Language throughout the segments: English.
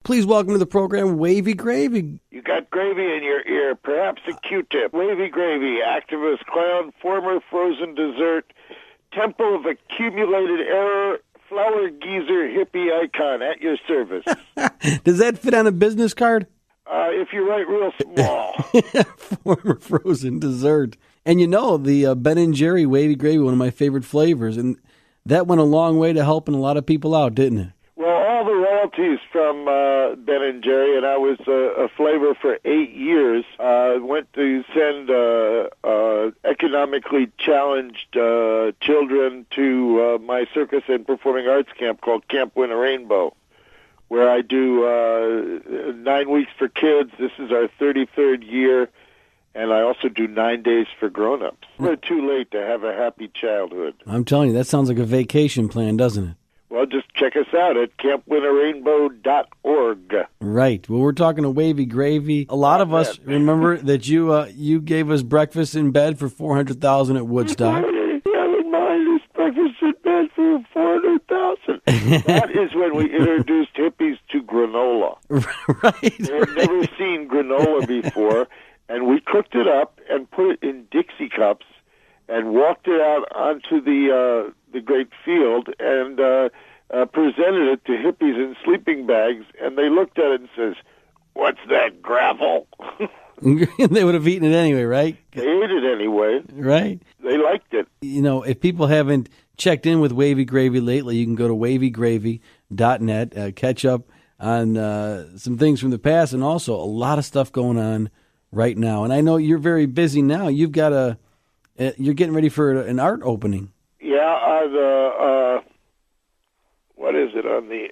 Please welcome to the program, Wavy Gravy. You got gravy in your ear, perhaps a Q-tip. Wavy Gravy, activist, clown, former frozen dessert, temple of accumulated error, flower geezer, hippie icon at your service. Does that fit on a business card? If you write real small. Former frozen dessert. And you know, the Ben & Jerry Wavy Gravy, one of my favorite flavors, and that went a long way to helping a lot of people out, didn't it? Well, all the royalties from Ben & Jerry, and I was a flavor for 8 years, went to send economically challenged children to my circus and performing arts camp called Camp Win a Rainbow, where I do 9 weeks for kids. This is our 33rd year, and I also do 9 days for grown-ups. We're too late to have a happy childhood. I'm telling you, that sounds like a vacation plan, doesn't it? Well, just check us out at campwinarainbow.org. Right. Well, we're talking to Wavy Gravy. A lot of us remember that you gave us breakfast in bed for $400,000 at Woodstock. I haven't mind this breakfast in bed for $400,000. That is when we introduced hippies to granola. Right. They had never seen granola before, and we cooked it up and put it in Dixie cups and walked it out onto the great field and presented it to hippies in sleeping bags, and they looked at it and says, "What's that, gravel?" They would have eaten it anyway, right? They ate it anyway. Right. They liked it. You know, if people haven't checked in with Wavy Gravy lately, you can go to wavygravy.net, catch up on some things from the past, and also a lot of stuff going on right now. And I know you're very busy now. You've got you're getting ready for an art opening. Yeah, what is it, on the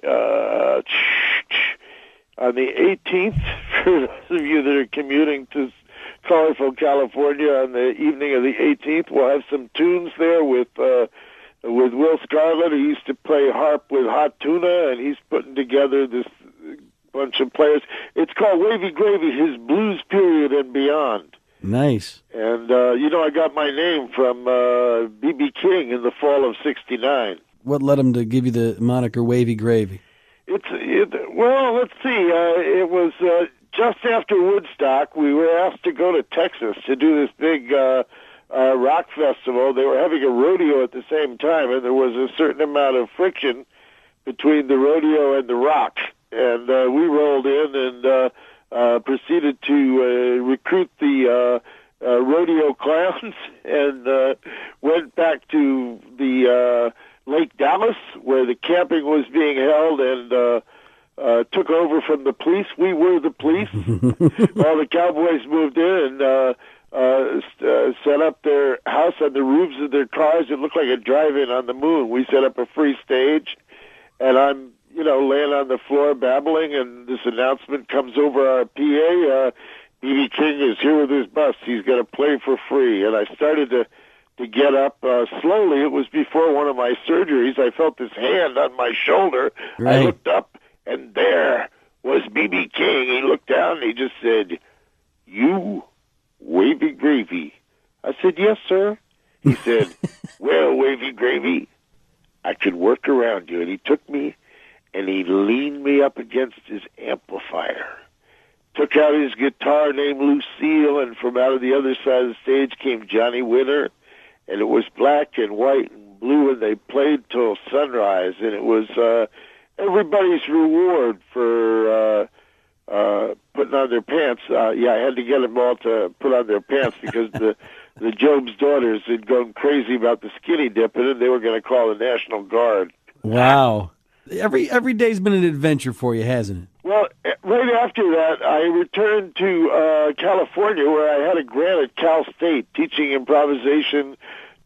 18th, for those of you that are commuting to colorful California on the evening of the 18th, we'll have some tunes there with Will Scarlett, who used to play harp with Hot Tuna, and he's putting together this bunch of players. It's called Wavy Gravy, His Blues Period and Beyond. Nice. And, I got my name from B.B. King in the fall of '69. What led him to give you the moniker Wavy Gravy? Well, let's see. It was just after Woodstock. We were asked to go to Texas to do this big rock festival. They were having a rodeo at the same time, and there was a certain amount of friction between the rodeo and the rock. And we rolled in and proceeded to recruit the rodeo clowns and went back to the Lake Dallas, where the camping was being held, and took over from the police. We were the police. All the cowboys moved in and set up their house on the roofs of their cars. It looked like a drive-in on the moon. We set up a free stage, and I'm laying on the floor babbling, and this announcement comes over our PA. B.B. King is here with his bus. He's going to play for free. And I started to get up slowly. It was before one of my surgeries. I felt this hand on my shoulder. Right. I looked up, and there was B.B. King. He looked down, and he just said, "You, Wavy Gravy." I said, "Yes, sir." He said, "Well, Wavy Gravy, I could work around you." And he took me, and he leaned me up against his amplifier, took out his guitar named Lucille, and from out of the other side of the stage came Johnny Winter, and it was black and white and blue, and they played till sunrise, and it was everybody's reward for putting on their pants. I had to get them all to put on their pants because the Job's daughters had gone crazy about the skinny dipping, and they were going to call the National Guard. Wow. Every day's been an adventure for you, hasn't it? Well, right after that, I returned to California, where I had a grant at Cal State teaching improvisation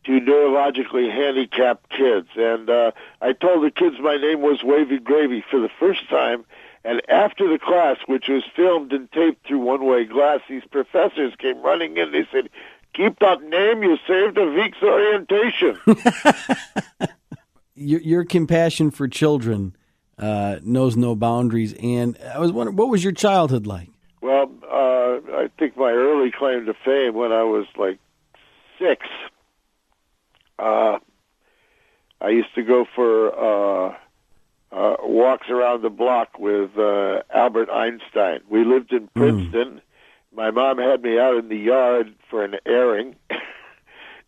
to neurologically handicapped kids. And I told the kids my name was Wavy Gravy for the first time. And after the class, which was filmed and taped through one-way glass, these professors came running in. They said, "Keep that name, you saved a week's orientation." Your compassion for children knows no boundaries. And I was wondering, what was your childhood like? Well, I think my early claim to fame when I was like 6, I used to go for walks around the block with Albert Einstein. We lived in Princeton. My mom had me out in the yard for an airing,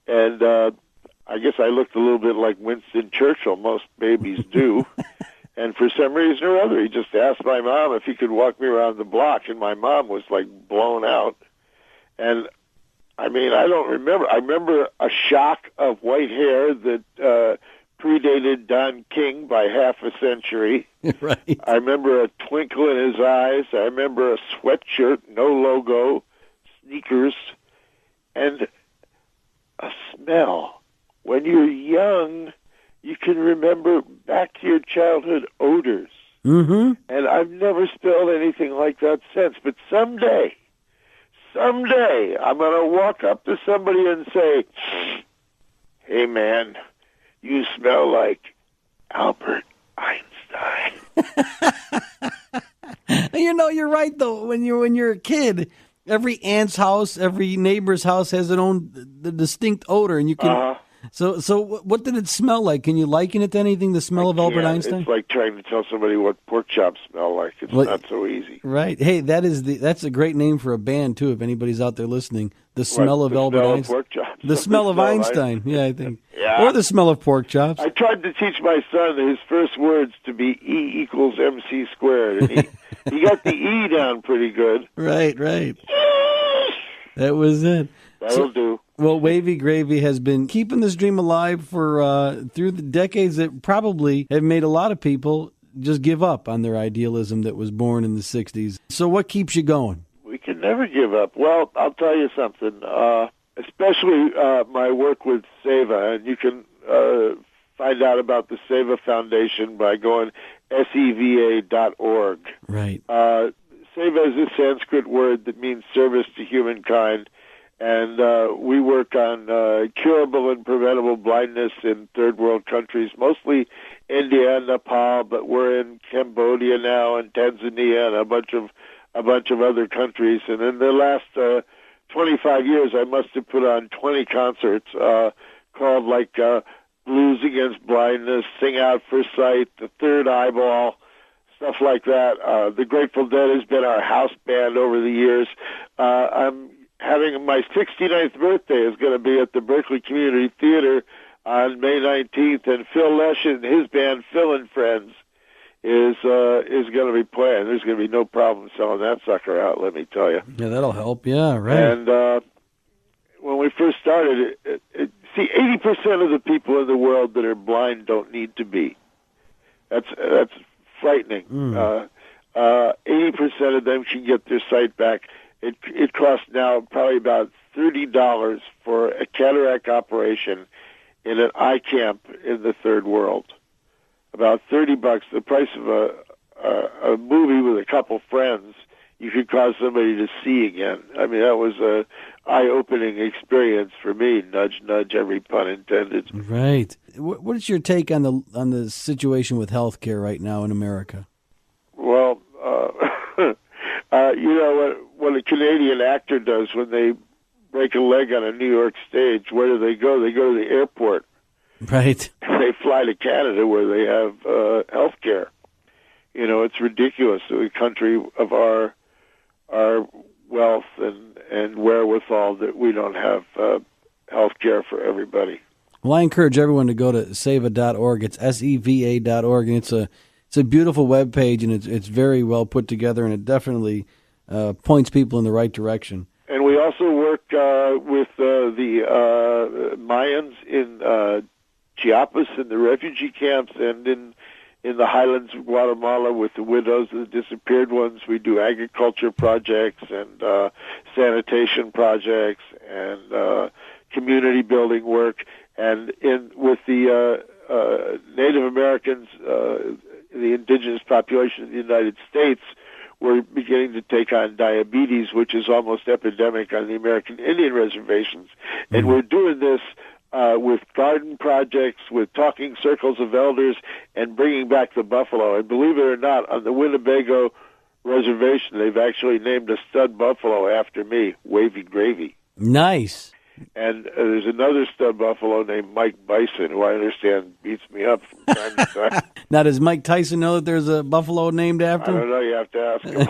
and I guess I looked a little bit like Winston Churchill. Most babies do. And for some reason or other, he just asked my mom if he could walk me around the block, and my mom was like blown out. And I mean, I don't remember. I remember a shock of white hair that predated Don King by half a century. Right. I remember a twinkle in his eyes. I remember a sweatshirt, no logo, sneakers, and a smell. When you're young, you can remember back to your childhood odors. Mm-hmm. And I've never smelled anything like that since. But someday, I'm going to walk up to somebody and say, "Hey, man, you smell like Albert Einstein." You know, you're right though. When you're a kid, every aunt's house, every neighbor's house has the distinct odor, and you can. So what did it smell like? Can you liken it to anything? The smell of Albert Einstein? It's like trying to tell somebody what pork chops smell like. It's not so easy. Right. Hey, that's a great name for a band too. If anybody's out there listening, the smell of Albert Einstein. Pork chops. The smell of Einstein. Yeah, I think. Yeah. Or the smell of pork chops. I tried to teach my son his first words to be E equals MC squared, and he got the E down pretty good. Right. That was it. That'll do. Well, Wavy Gravy has been keeping this dream alive for through the decades that probably have made a lot of people just give up on their idealism that was born in the 60s. So what keeps you going? We can never give up. Well, I'll tell you something, especially my work with SEVA, and you can find out about the SEVA Foundation by going seva.org. Right. SEVA is a Sanskrit word that means service to humankind. And we work on curable and preventable blindness in third world countries, mostly India and Nepal, but we're in Cambodia now and Tanzania and a bunch of other countries. And in the last 25 years, I must have put on 20 concerts called like Blues Against Blindness, Sing Out for Sight, The Third Eyeball, stuff like that. The Grateful Dead has been our house band over the years. I'm having my 69th birthday is going to be at the Berkeley Community Theater on May 19th, and Phil Lesh and his band, Phil and Friends, is going to be playing. There's going to be no problem selling that sucker out, let me tell you. Yeah, that'll help. Yeah, right. And when we first started, 80% of the people in the world that are blind don't need to be. That's frightening. 80% of them can get their sight back. It costs now probably about $30 for a cataract operation in an eye camp in the third world. About $30, the price of a movie with a couple friends. You could cause somebody to see again. I mean, that was a eye-opening experience for me. Nudge, nudge, every pun intended. Right. What is your take on the situation with healthcare right now in America? Well, you know what a Canadian actor does when they break a leg on a New York stage. Where do they go? They go to the airport. Right. They fly to Canada where they have health care. You know, it's ridiculous. The country of our wealth and wherewithal that we don't have health care for everybody. Well, I encourage everyone to go to seva.org. It's seva.org, and it's a beautiful web page, and it's very well put together, and it definitely points people in the right direction. And we also work with the Mayans in Chiapas in the refugee camps and in the highlands of Guatemala with the widows of the disappeared ones. We do agriculture projects and sanitation projects and community building work. And with the Native Americans, the indigenous population of the United States, we're beginning to take on diabetes, which is almost epidemic on the American Indian reservations. And we're doing this with garden projects, with talking circles of elders, and bringing back the buffalo. And believe it or not, on the Winnebago reservation, they've actually named a stud buffalo after me, Wavy Gravy. Nice. And there's another stud buffalo named Mike Bison, who I understand beats me up from time to time. Now, does Mike Tyson know that there's a buffalo named after him? I don't know. You have to ask him.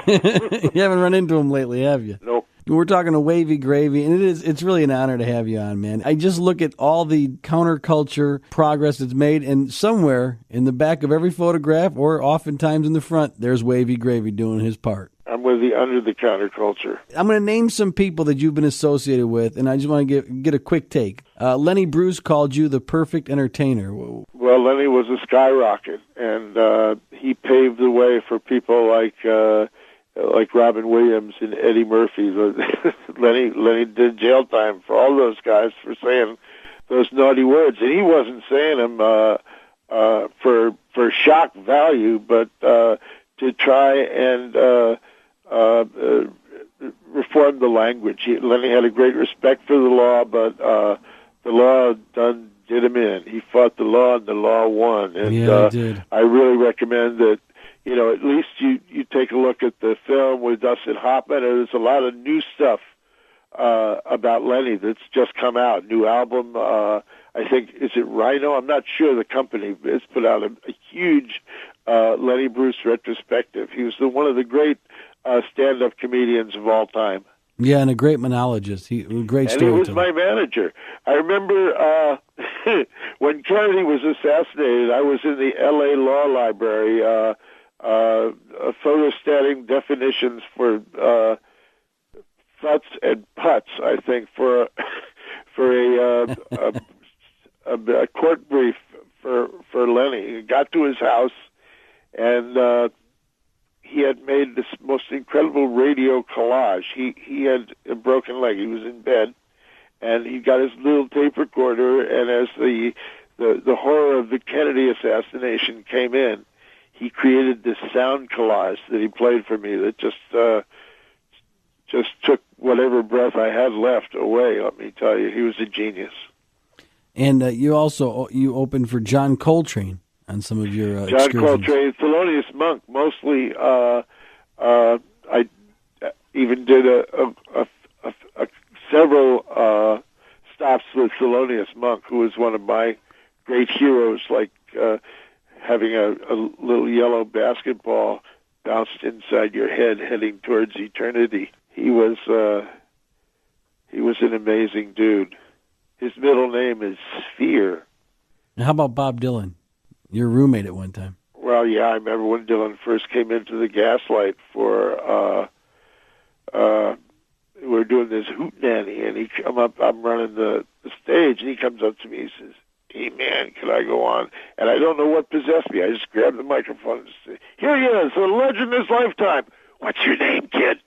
You haven't run into him lately, have you? Nope. We're talking to Wavy Gravy, and it's really an honor to have you on, man. I just look at all the counterculture progress that's made, and somewhere in the back of every photograph, or oftentimes in the front, there's Wavy Gravy doing his part. I'm with the under the counterculture. I'm going to name some people that you've been associated with, and I just want to get a quick take. Lenny Bruce called you the perfect entertainer. Whoa. Well, Lenny was a skyrocket, and he paved the way for people like Robin Williams and Eddie Murphy. Lenny did jail time for all those guys for saying those naughty words, and he wasn't saying them for shock value, but to try and reform the language. Lenny had a great respect for the law, but the law did him in. He fought the law, and the law won. And he did. I really recommend that. At least you take a look at the film with Dustin Hoffman. There's a lot of new stuff about Lenny that's just come out. New album, I think, is it Rhino? I'm not sure the company. It's put out a huge Lenny Bruce retrospective. He was one of the great stand-up comedians of all time. Yeah, and a great monologist. Great storyteller. And he was my manager. I remember when Kennedy was assassinated, I was in the L.A. Law Library photostating definitions for futs and putts, I think, for a court brief for Lenny. He got to his house, and he had made this most incredible radio collage. He had a broken leg. He was in bed, and he got his little tape recorder, and as the horror of the Kennedy assassination came in, he created this sound collage that he played for me that just took whatever breath I had left away. Let me tell you, he was a genius. And you opened for John Coltrane on some of your John excursions. Coltrane, Thelonious Monk, mostly. I even did several stops with Thelonious Monk, who was one of my great heroes, like having a little yellow basketball bounced inside your head heading towards eternity. He was an amazing dude. His middle name is Sphere. And how about Bob Dylan, your roommate at one time? Well, yeah, I remember when Dylan first came into the Gaslight for we were doing this hootenanny, and I'm running the stage, and he comes up to me, he says, "Hey, man, can I go on?" And I don't know what possessed me. I just grabbed the microphone and said, "Here he is, a legend this lifetime. What's your name, kid?"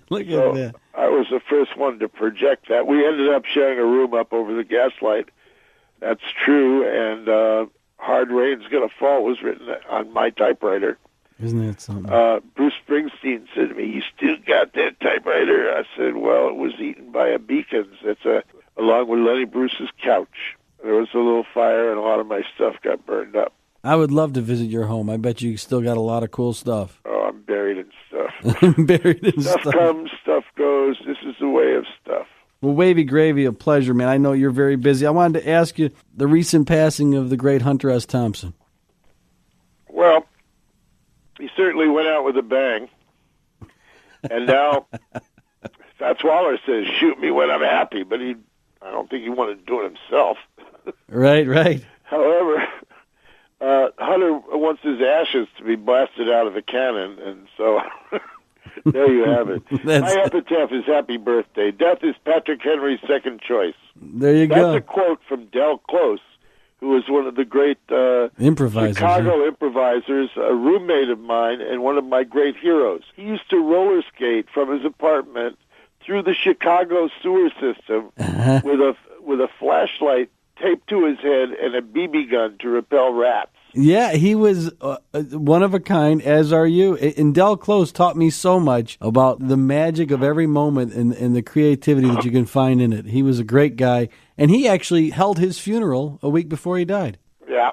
Look at that. I was the first one to project that. We ended up sharing a room up over the Gaslight. That's true, and Hard Rain's Gonna Fall was written on my typewriter. Isn't that something? Bruce Springsteen said to me, "You still got that typewriter?" I said, "Well, it was eaten by a Beacons. It's along with Lenny Bruce's couch. There was a little fire, and a lot of my stuff got burned up." I would love to visit your home. I bet you still got a lot of cool stuff. Oh, I'm buried in stuff. Buried in stuff. Stuff comes, stuff goes. This is the way of stuff. Well, Wavy Gravy, a pleasure, man. I know you're very busy. I wanted to ask you the recent passing of the great Hunter S. Thompson. Well, he certainly went out with a bang. And now, Fats Waller says, "Shoot me when I'm happy," but I don't think he wanted to do it himself. Right. However, Hunter wants his ashes to be blasted out of a cannon, and so there you have it. My epitaph is "Happy Birthday. Death is Patrick Henry's second choice." There you go. That's a quote from Del Close, who was one of the great improvisers, Chicago improvisers, a roommate of mine and one of my great heroes. He used to roller skate from his apartment through the Chicago sewer system with a flashlight taped to his head and a BB gun to repel rats. Yeah, he was one of a kind, as are you. And Del Close taught me so much about the magic of every moment and the creativity that you can find in it. He was a great guy. And he actually held his funeral a week before he died. Yeah.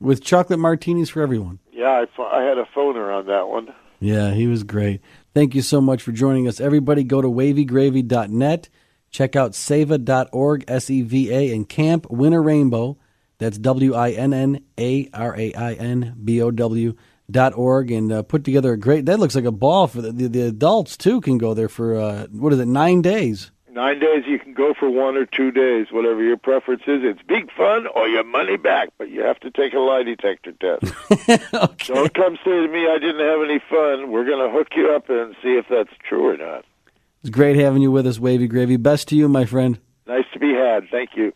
With chocolate martinis for everyone. Yeah, I had a phoner on that one. Yeah, he was great. Thank you so much for joining us. Everybody go to wavygravy.net. Check out seva.org, S-E-V-A, and Camp Win a Rainbow. That's WINNARAINBOW.org, and put together a great, that looks like a ball for the adults, too, can go there for, 9 days? 9 days, you can go for 1 or 2 days, whatever your preference is. It's big fun or your money back, but you have to take a lie detector test. Okay. Don't come say to me I didn't have any fun. We're going to hook you up and see if that's true or not. It's great having you with us, Wavy Gravy. Best to you, my friend. Nice to be had. Thank you.